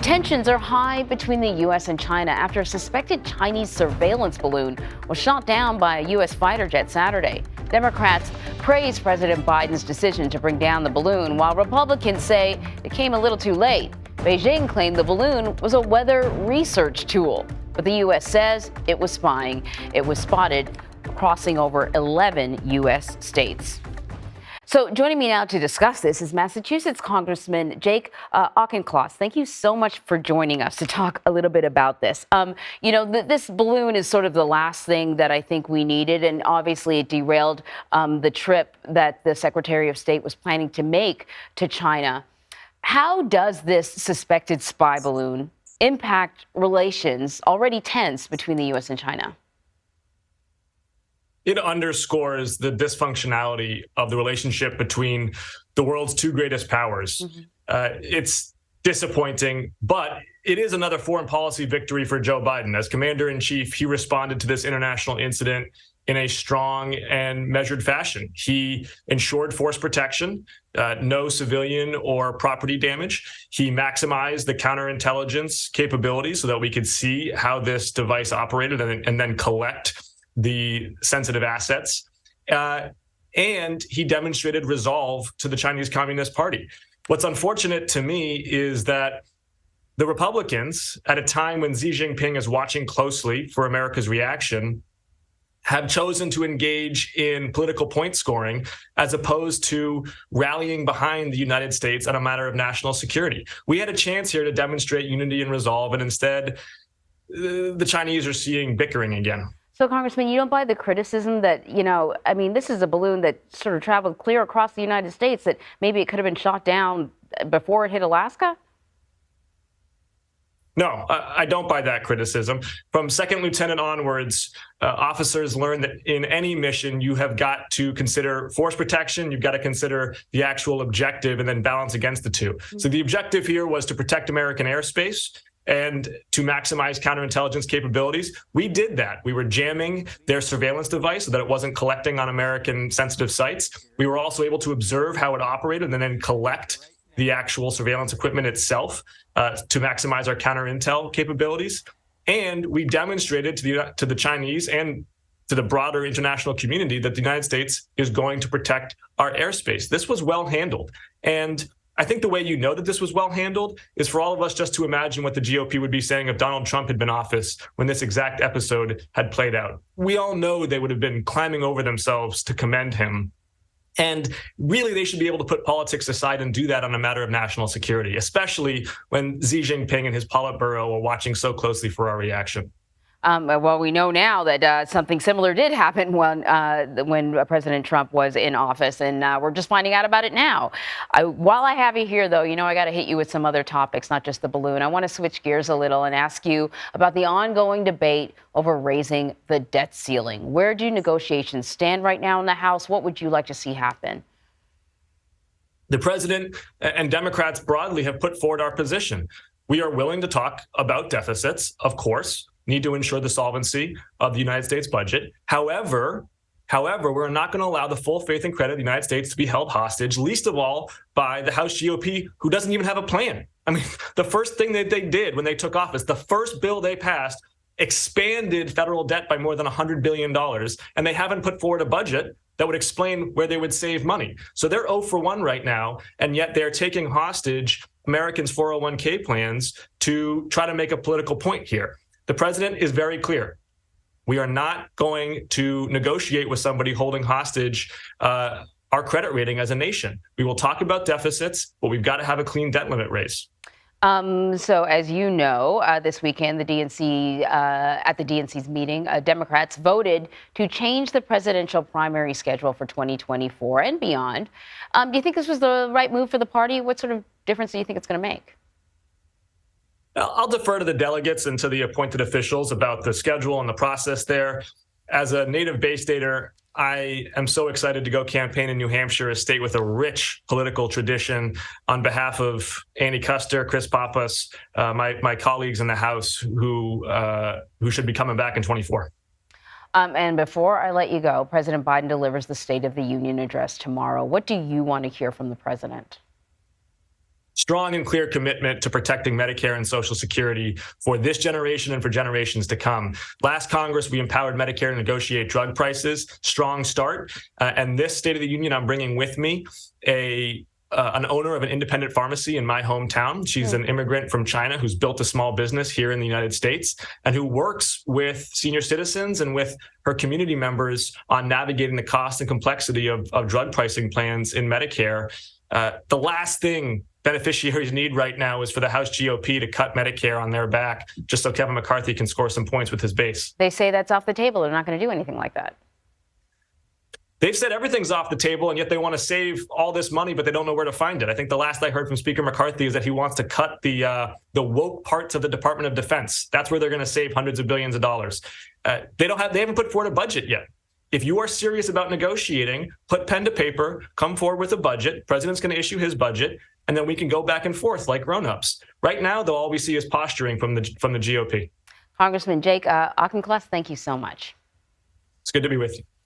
Tensions are high between the U.S. and China after a suspected Chinese surveillance balloon was shot down by a U.S. fighter jet Saturday. Democrats praise President Biden's decision to bring down the balloon, while Republicans say it came a little too late. Beijing claimed the balloon was a weather research tool, but the U.S. says it was spying. It was spotted crossing over 11 U.S. states. So joining me now to discuss this is Massachusetts Congressman Jake Auchincloss. Thank you so much for joining us to talk a little bit about this. This balloon is sort of the last thing that I think we needed, and obviously it derailed the trip that the Secretary of State was planning to make to China. How does this suspected spy balloon impact relations already tense between the U.S. and China? It underscores the dysfunctionality of the relationship between the world's two greatest powers. It's disappointing, but it is another foreign policy victory for Joe Biden. As commander-in-chief, he responded to this international incident in a strong and measured fashion. He ensured force protection, no civilian or property damage. He maximized the counterintelligence capabilities so that we could see how this device operated and then collect the sensitive assets, and he demonstrated resolve to the Chinese Communist Party. What's unfortunate to me is that the Republicans, at a time when Xi Jinping is watching closely for America's reaction, have chosen to engage in political point scoring as opposed to rallying behind the United States on a matter of national security. We had a chance here to demonstrate unity and resolve, and instead, the Chinese are seeing bickering again. So, Congressman, you don't buy the criticism that, this is a balloon that sort of traveled clear across the United States, that maybe it could have been shot down before it hit Alaska? No, I don't buy that criticism. From second lieutenant onwards, officers learn that in any mission, you have got to consider force protection, you've got to consider the actual objective, and then balance against the two. So the objective here was to protect American airspace and to maximize counterintelligence capabilities. We did that. We were jamming their surveillance device so that it wasn't collecting on American sensitive sites. We were also able to observe how it operated and then collect the actual surveillance equipment itself to maximize our counterintel capabilities. And we demonstrated to the Chinese and to the broader international community that the United States is going to protect our airspace. This was well handled. And I think the way you know that this was well handled is for all of us just to imagine what the GOP would be saying if Donald Trump had been in office when this exact episode had played out. We all know they would have been climbing over themselves to commend him. And really, they should be able to put politics aside and do that on a matter of national security, especially when Xi Jinping and his Politburo are watching so closely for our reaction. Well, we know now that something similar did happen when President Trump was in office, and we're just finding out about it now. While I have you here, though, I got to hit you with some other topics, not just the balloon. I want to switch gears a little and ask you about the ongoing debate over raising the debt ceiling. Where do negotiations stand right now in the House? What would you like to see happen? The president and Democrats broadly have put forward our position. We are willing to talk about deficits, of course. Need to ensure the solvency of the United States budget. However, we're not going to allow the full faith and credit of the United States to be held hostage, least of all by the House GOP, who doesn't even have a plan. I mean, the first thing that they did when they took office, the first bill they passed expanded federal debt by more than $100 billion, and they haven't put forward a budget that would explain where they would save money. So they're 0 for 1 right now, and yet they're taking hostage Americans' 401k plans to try to make a political point here. The president is very clear. We are not going to negotiate with somebody holding hostage our credit rating as a nation. We will talk about deficits, but we've got to have a clean debt limit raise. So as you know, this weekend, at the DNC's meeting, Democrats voted to change the presidential primary schedule for 2024 and beyond. Do you think this was the right move for the party? What sort of difference do you think it's going to make? I'll defer to the delegates and to the appointed officials about the schedule and the process there. As a native Bay Stater, I am so excited to go campaign in New Hampshire, a state with a rich political tradition, on behalf of Andy Custer, Chris Pappas, my colleagues in the House who should be coming back in 24. And before I let you go, President Biden delivers the State of the Union address tomorrow. What do you want to hear from the president? strong and clear commitment to protecting Medicare and Social Security for this generation and for generations to come. Last Congress, we empowered Medicare to negotiate drug prices. Strong start. And this State of the Union, I'm bringing with me an owner of an independent pharmacy in my hometown. She's an immigrant from China who's built a small business here in the United States and who works with senior citizens and with her community members on navigating the cost and complexity of drug pricing plans in Medicare. The last thing beneficiaries need right now is for the House GOP to cut Medicare on their back just so Kevin McCarthy can score some points with his base. They say that's off the table. They're not going to do anything like that. They've said everything's off the table, and yet they want to save all this money, but they don't know where to find it. I think the last I heard from Speaker McCarthy is that he wants to cut the woke parts of the Department of Defense. That's where they're going to save hundreds of billions of dollars. They haven't put forward a budget yet. If you are serious about negotiating, put pen to paper, come forward with a budget. President's going to issue his budget, and then we can go back and forth like grown-ups. Right now, though, all we see is posturing from the GOP. Congressman Jake Auchincloss, thank you so much. It's good to be with you.